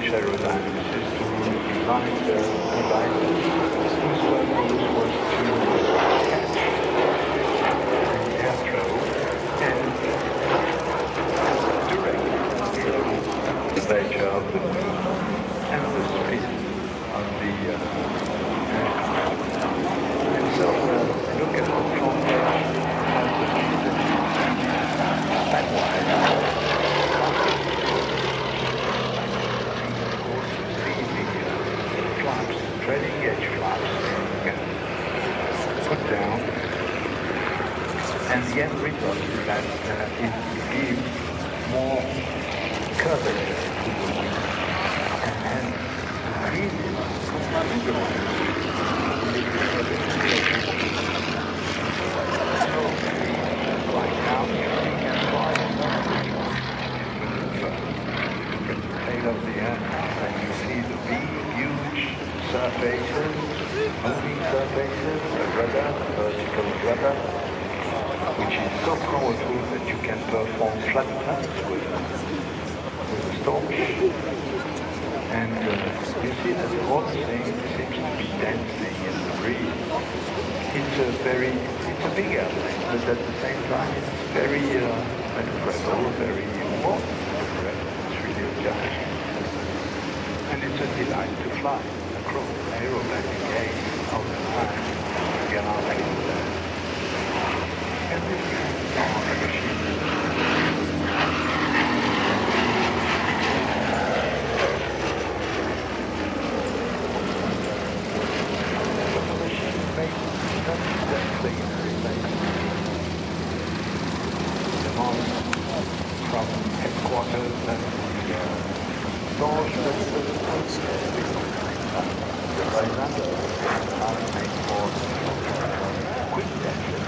British aerodynamic system designed whose purpose was to catch the air travel and direct the nature of the moon and the speed of the aircraft. And so look at the front edge of the piston that wide. And of course you see the flaps, trailing edge flaps put down, and the end result is that it gives more curvature to the wing, and increases considerably so right now you can fly maneuver at the tail of the aircraft, and you see the big huge surfaces, moving surfaces, the rudder, vertical rudder, which is so powerful that you can perform flat turns with a storch. And you see that the whole thing seems to be dancing in the breeze. It's a big airplane, but at the same time it's very maneuverable, very warm maneuverable. It's really a giant. And it's a delight to fly across aerobatic gaze all the time. Galloping and this kind of machine. From headquarters and the doors that the Rylander are made for quick detection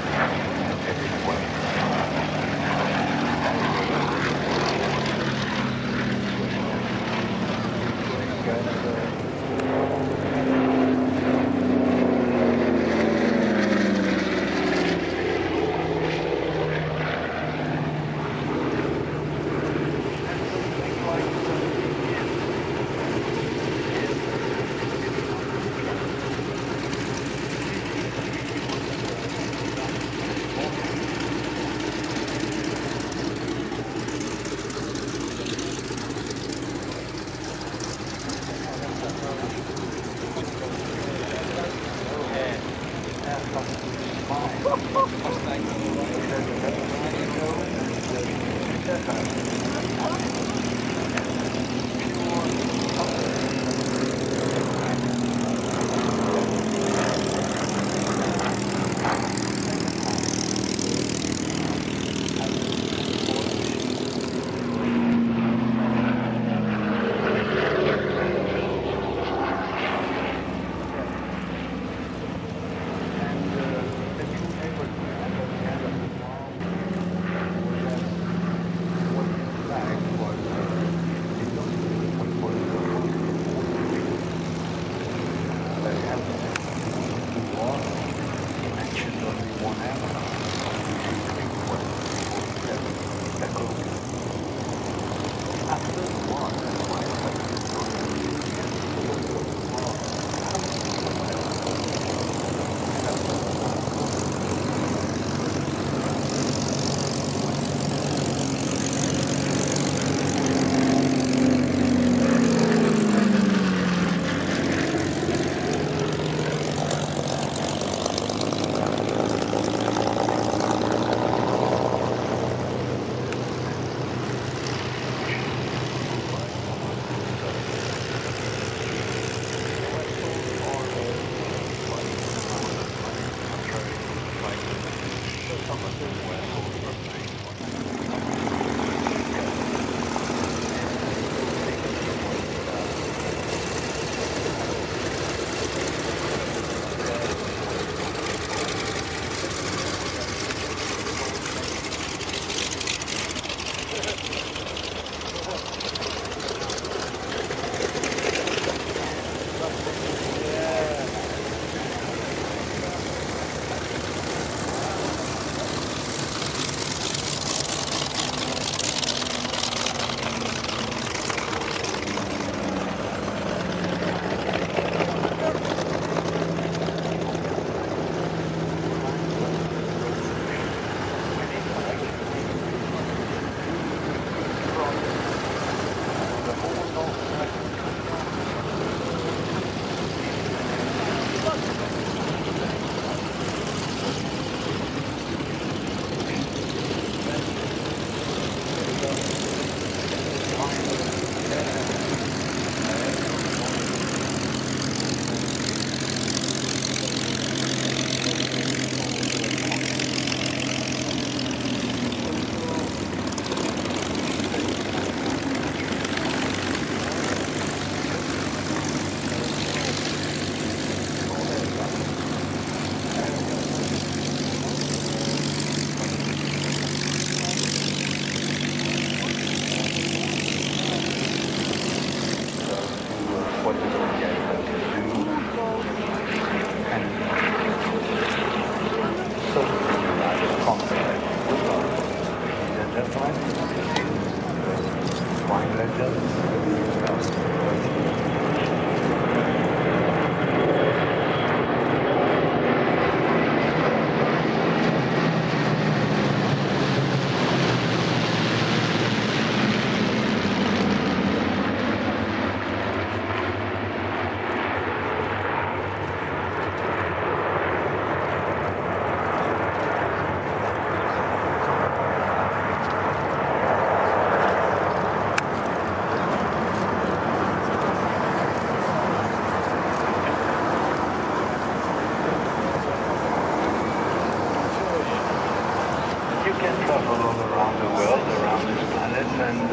and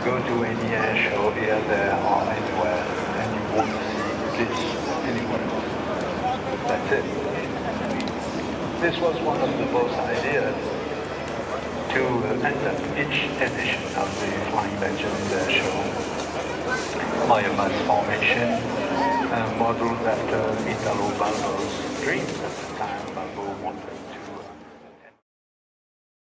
go to any air show here, there, or anywhere, and you won't see this anywhere. That's it. This was one of the most ideas to enter each edition of the Flying Legends Air Show. Biomass formation, modeled after Italo Balbo's dreams at the time. Balbo wanted